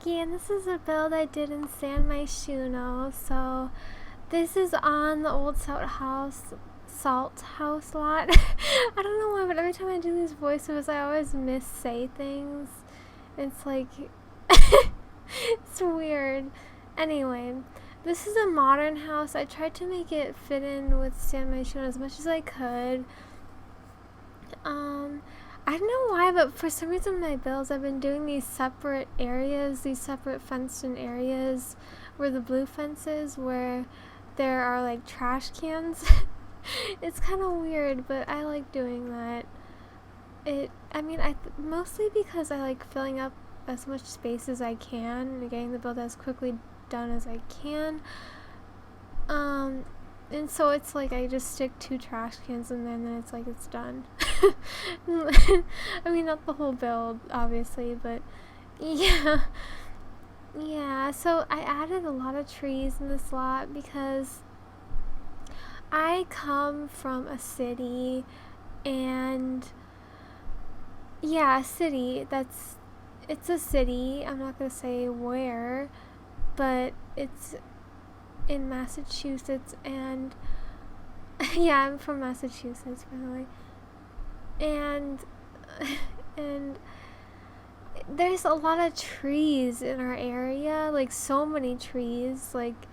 Nikki, and this is a build I did in Myshuno. So this is on the old salt house lot. I don't know why, but every time I do these voiceovers, I always say things. It's like it's weird. Anyway, this is a modern house. I tried to make it fit in with Myshuno as much as I could. I don't know why, but for some reason my builds, I've been doing these separate areas, these separate fenced-in areas where the blue fence is, where there are like trash cans. It's kind of weird, but I like doing that. Mostly because I like filling up as much space as I can and getting the build as quickly done as I can. And so it's like I just stick 2 trash cans in there and then it's like it's done. I mean, not the whole build, obviously, but yeah. Yeah, so I added a lot of trees in this lot because I come from a city, and yeah, it's a city, I'm not gonna say where, but it's in Massachusetts, and yeah, I'm from Massachusetts, by the way, and there's a lot of trees in our area, like so many trees, like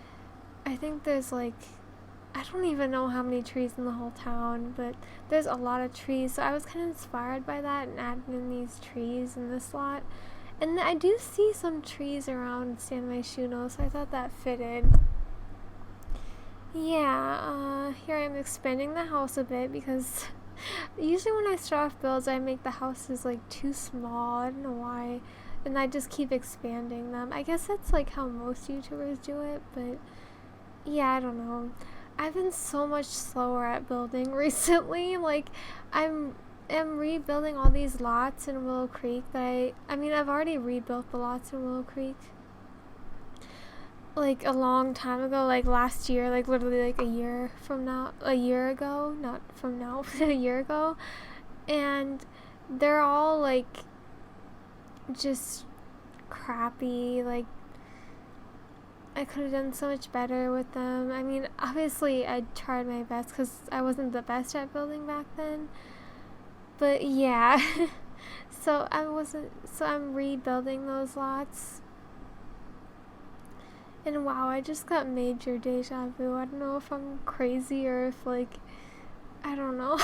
I think there's like, I don't even know how many trees in the whole town, but there's a lot of trees, so I was kind of inspired by that and added in these trees in this lot. And I do see some trees around Myshuno, so I thought that fitted. Yeah, here I am expanding the house a bit because usually when I start off builds, I make the houses like too small. I don't know why, and I just keep expanding them. I guess that's like how most YouTubers do it, but yeah, I don't know. I've been so much slower at building recently. Like, I'm rebuilding all these lots in Willow Creek that I've already rebuilt the lots in Willow Creek like a long time ago, like last year, like literally like a year ago, not from now, a year ago, and they're all like just crappy. Like, I could have done so much better with them. I mean, obviously I tried my best because I wasn't the best at building back then, but yeah. So I'm rebuilding those lots. And wow, I just got major deja vu. I don't know if I'm crazy or if, like, I don't know.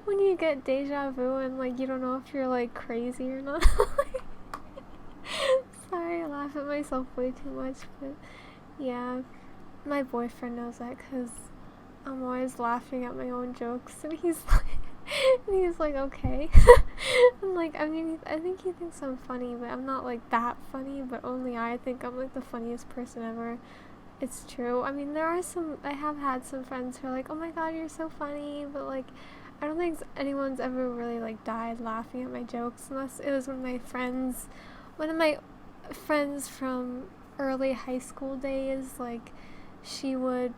When you get deja vu and, like, you don't know if you're, like, crazy or not. Sorry, I laugh at myself way too much, but yeah. My boyfriend knows that because I'm always laughing at my own jokes, and he's like, okay. I'm like, I think he thinks I'm funny, but I'm not like that funny, but only I think I'm like the funniest person ever. It's true. I mean, I have had some friends who are like, oh my god, you're so funny, but like, I don't think anyone's ever really like died laughing at my jokes, unless it was one of my friends from early high school days. Like, she would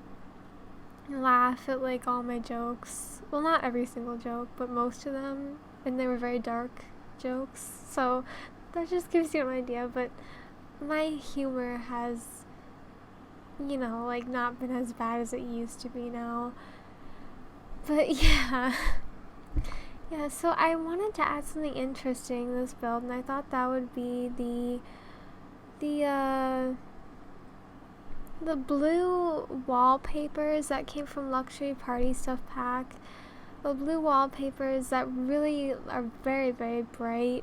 laugh at like all my jokes. Well, not every single joke, but most of them, and they were very dark jokes, so that just gives you an idea. But my humor has, like, not been as bad as it used to be now. But yeah. Yeah, so I wanted to add something interesting in this build, and I thought that would be the blue wallpapers that came from Luxury Party Stuff Pack. The blue wallpapers that really are very, very bright.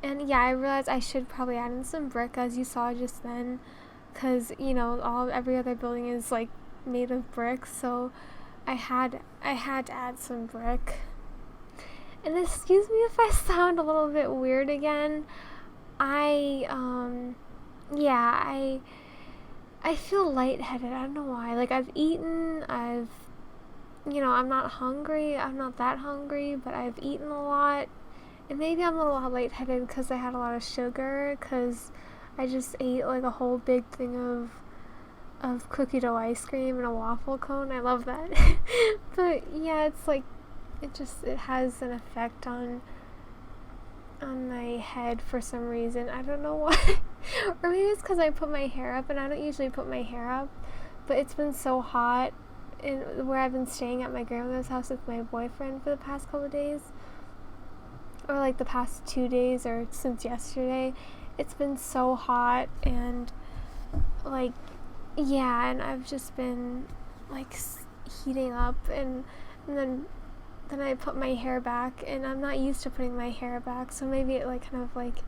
And yeah, I realized I should probably add in some brick, as you saw just then, because every other building is like made of brick, so I had to add some brick. And excuse me if I sound a little bit weird again. I feel lightheaded. I don't know why. Like, I've eaten, I'm not hungry. I'm not that hungry, but I've eaten a lot. And maybe I'm a little lightheaded because I had a lot of sugar, because I just ate like a whole big thing of cookie dough ice cream and a waffle cone. I love that. But yeah, it's like, it has an effect on on my head for some reason. I don't know why. Or maybe it's because I put my hair up, and I don't usually put my hair up, but it's been so hot where I've been staying at my grandmother's house with my boyfriend for the past couple of days, or like the past 2 days, or since yesterday. It's been so hot, and like, yeah, and I've just been like heating up, and then I put my hair back, and I'm not used to putting my hair back, so maybe it like kind of like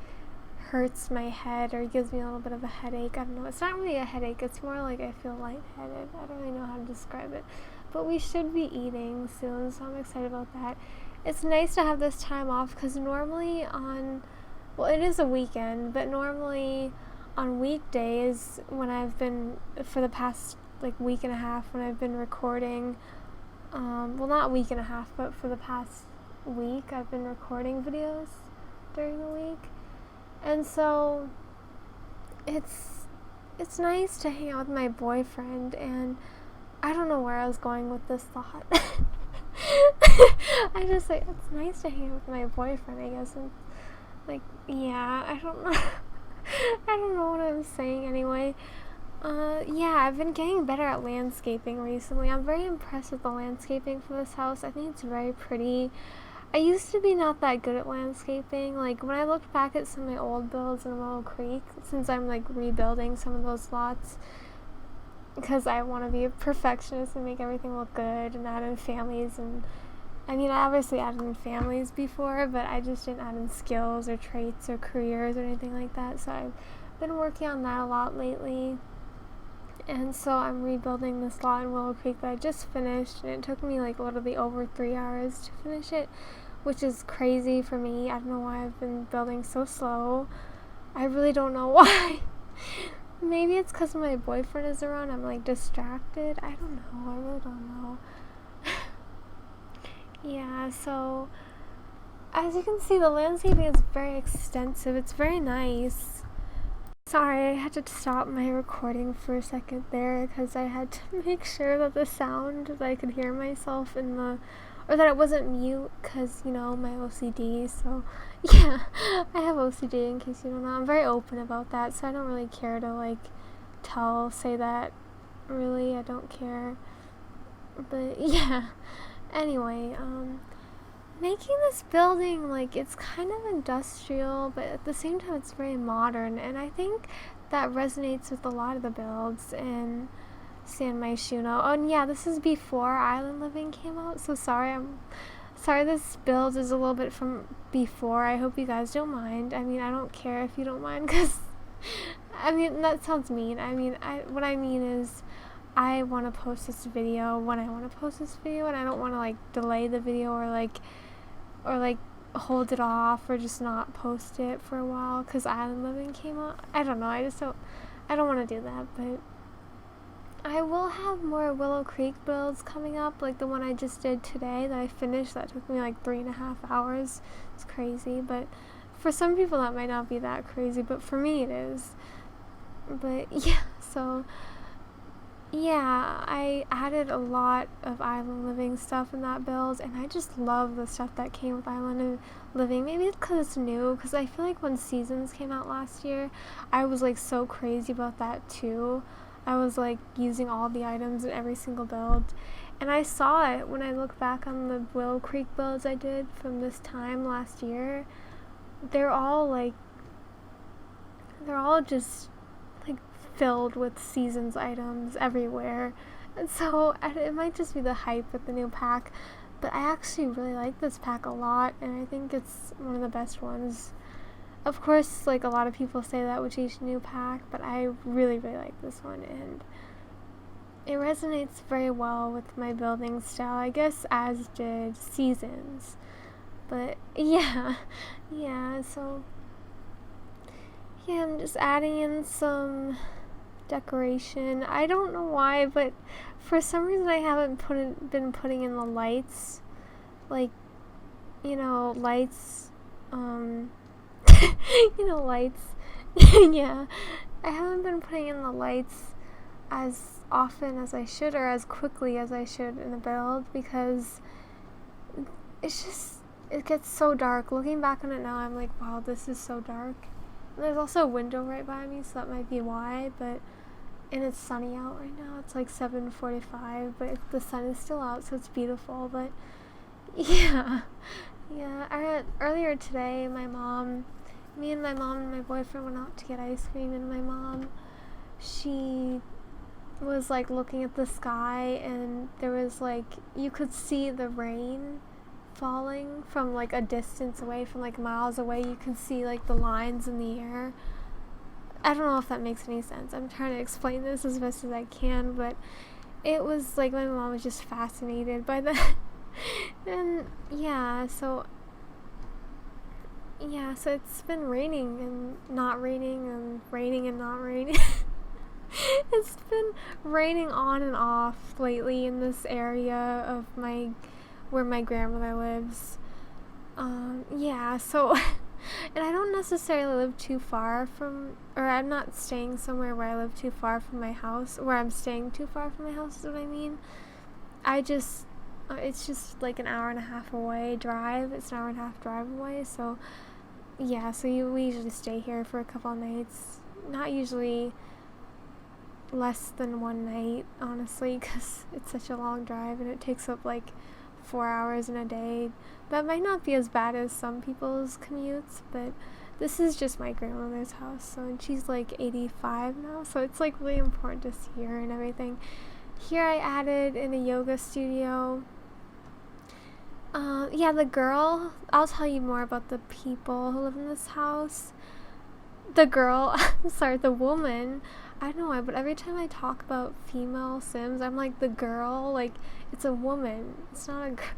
hurts my head or gives me a little bit of a headache. I don't know. It's not really a headache. It's more like I feel lightheaded. I don't really know how to describe it. But we should be eating soon, so I'm excited about that. It's nice to have this time off, because normally it is a weekend, but normally on weekdays when I've been, for the past like week and a half, when I've been recording, not a week and a half, but for the past week, I've been recording videos during the week. And so it's nice to hang out with my boyfriend, and I don't know where I was going with this thought. I just like, it's nice to hang out with my boyfriend, I guess. And like, yeah, I don't know. I don't know what I'm saying anyway. Yeah, I've been getting better at landscaping recently. I'm very impressed with the landscaping for this house. I think it's very pretty. I used to be not that good at landscaping. Like, when I looked back at some of my old builds in Willow Creek, since I'm like rebuilding some of those lots, because I want to be a perfectionist and make everything look good and add in families, and I mean, I obviously added in families before, but I just didn't add in skills or traits or careers or anything like that. So I've been working on that a lot lately. And so I'm rebuilding this lot in Willow Creek that I just finished, and it took me like literally over 3 hours to finish it, which is crazy for me. I don't know why I've been building so slow. I really don't know why. Maybe it's because my boyfriend is around. I'm like distracted. I don't know. I really don't know. Yeah, so as you can see, the landscaping is very extensive. It's very nice. Sorry, I had to stop my recording for a second there, because I had to make sure that the sound, that I could hear myself or that it wasn't mute, because, you know, my OCD. So yeah, I have OCD, in case you don't know. I'm very open about that, so I don't really care to like say that. Really, I don't care. But yeah, anyway, making this building, like, it's kind of industrial, but at the same time it's very modern, and I think that resonates with a lot of the builds in Myshuno. Oh, and yeah, this is before Island Living came out, so sorry this build is a little bit from before. I hope you guys don't mind. I mean, I don't care if you don't mind, because I mean, that sounds mean. I mean, what I mean is, I want to post this video when I want to post this video, and I don't want to like delay the video or like hold it off or just not post it for a while because Island Living came out. I don't know. I don't want to do that, but I will have more Willow Creek builds coming up, like the one I just did today that I finished. That took me like 3.5 hours. It's crazy, but for some people that might not be that crazy, but for me it is. But yeah, so yeah, I added a lot of Island Living stuff in that build, and I just love the stuff that came with Island Living. Maybe it's because it's new, because I feel like when Seasons came out last year, I was like so crazy about that too. I was like using all the items in every single build, and I saw it when I look back on the Willow Creek builds I did from this time last year. They're all just like filled with Seasons items everywhere, and so it might just be the hype with the new pack, but I actually really like this pack a lot, and I think it's one of the best ones. Of course, like a lot of people say that with each new pack, but I really, really like this one, and it resonates very well with my building style, I guess, as did Seasons. But yeah, so yeah, I'm just adding in some decoration. I don't know why, but for some reason I haven't been putting in the lights, like, lights, lights. Yeah, I haven't been putting in the lights as often as I should, or as quickly as I should in the build, because it's just, it gets so dark. Looking back on it now, I'm like, wow, this is so dark. And there's also a window right by me, so that might be why, and it's sunny out right now. It's like 7:45, but the sun is still out, so it's beautiful. But yeah, earlier today, me and my mom and my boyfriend went out to get ice cream, and my mom, she was like looking at the sky, and there was like, you could see the rain falling from like a distance away, from like miles away. You could see like the lines in the air. I don't know if that makes any sense. I'm trying to explain this as best as I can, but it was like my mom was just fascinated by that. And so it's been raining and not raining and raining and not raining. It's been raining on and off lately in this area of where my grandmother lives. So and I don't necessarily live too far from, or I'm not staying somewhere where I live too far from my house, where I'm staying too far from my house is what I mean. It's just like an hour and a half away drive. It's an hour and a half drive away, so we usually stay here for a couple of nights. Not usually less than one night, honestly, because it's such a long drive and it takes up like 4 hours in a day. That might not be as bad as some people's commutes, but this is just my grandmother's house, and she's like 85 now, so it's like really important to see her and everything. Here I added in a yoga studio. The girl, I'll tell you more about the people who live in this house. The girl, the woman, I don't know why, but every time I talk about female Sims, I'm like, the girl, like, it's a woman, it's not a girl.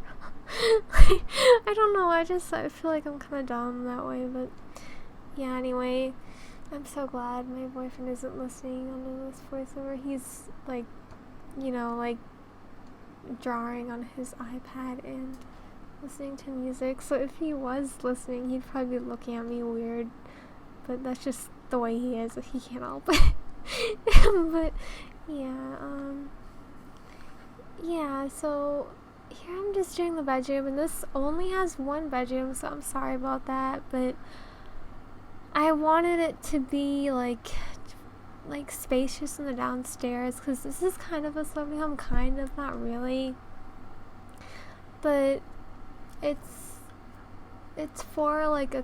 I don't know, I feel like I'm kind of dumb that way, but yeah, anyway, I'm so glad my boyfriend isn't listening under this voiceover. He's like, drawing on his iPad and listening to music, so if he was listening, he'd probably be looking at me weird, but that's just the way he is. He can't help it. But so here I'm just doing the bedroom, and this only has one bedroom, so I'm sorry about that, but I wanted it to be like spacious in the downstairs, because this is kind of a slumber home, kind of, not really, but it's for like a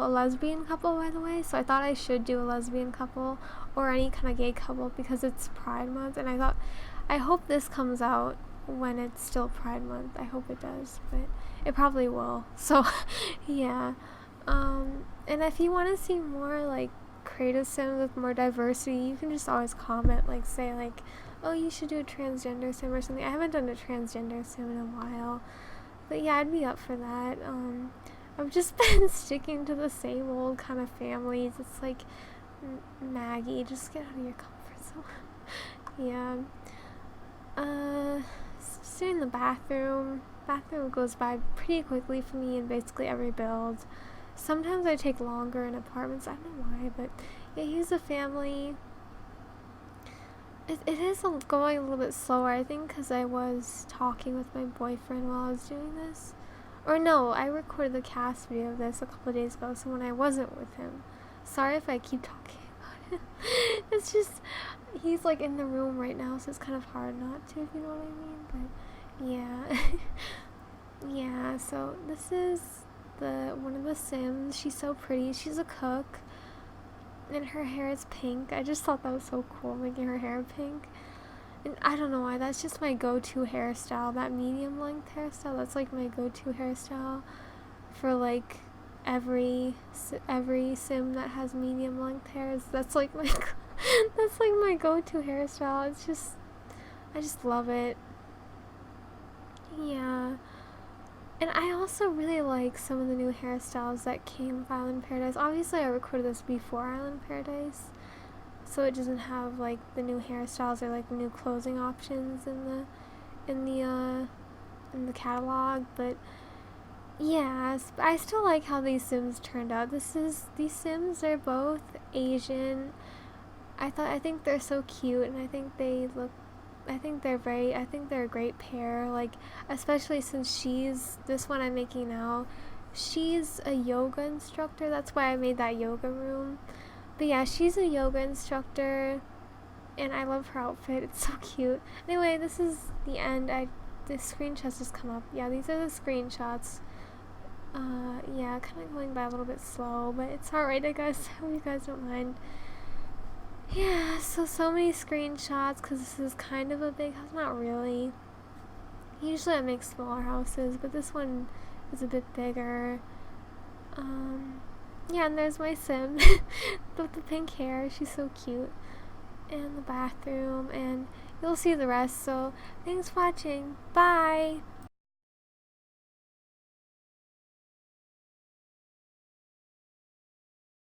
lesbian couple, by the way, so I thought I should do a lesbian couple or any kind of gay couple because it's Pride Month, and I hope this comes out when it's still Pride Month. I hope it does, but it probably will. So and if you want to see more like creative Sims with more diversity, you can just always comment, like say like, oh, you should do a transgender Sim or something. I haven't done a transgender Sim in a while, but yeah, I'd be up for that. I've just been sticking to the same old kind of families. It's like, Maggie, just get out of your comfort zone. Stay in the bathroom. Bathroom goes by pretty quickly for me in basically every build. Sometimes I take longer in apartments. I don't know why, but yeah, here's a family. It is going a little bit slower, I think, because I was talking with my boyfriend while I was doing this. Or no, I recorded the CAS video of this a couple of days ago, so when I wasn't with him. Sorry if I keep talking about it. It's just, he's like in the room right now, so it's kind of hard not to, if you know what I mean, but yeah. So this is one of the Sims. She's so pretty. She's a cook, and her hair is pink. I just thought that was so cool, making her hair pink. And I don't know why, that's just my go-to hairstyle, that medium length hairstyle. That's like my go-to hairstyle for like every Sim that has medium length hairs. That's like my go-to hairstyle. It's just, I just love it. Yeah. And I also really like some of the new hairstyles that came with Island Paradise. Obviously, I recorded this before Island Paradise, so it doesn't have like the new hairstyles or like the new clothing options in the catalog. But yeah, I still like how these Sims turned out. These Sims are both Asian. I think they're so cute, and I think they look I think they're a great pair, like, especially since this one I'm making now, she's a yoga instructor. That's why I made that yoga room. But yeah, she's a yoga instructor, and I love her outfit. It's so cute. Anyway, this is the end. The screenshots just come up. Yeah, these are the screenshots. Yeah, kind of going by a little bit slow, but it's alright, I guess. I hope you guys don't mind. Yeah, so many screenshots, because this is kind of a big house. Not really. Usually I make smaller houses, but this one is a bit bigger. Yeah, and there's my sim with the pink hair. She's so cute. And the bathroom, and you'll see the rest. So thanks for watching. Bye.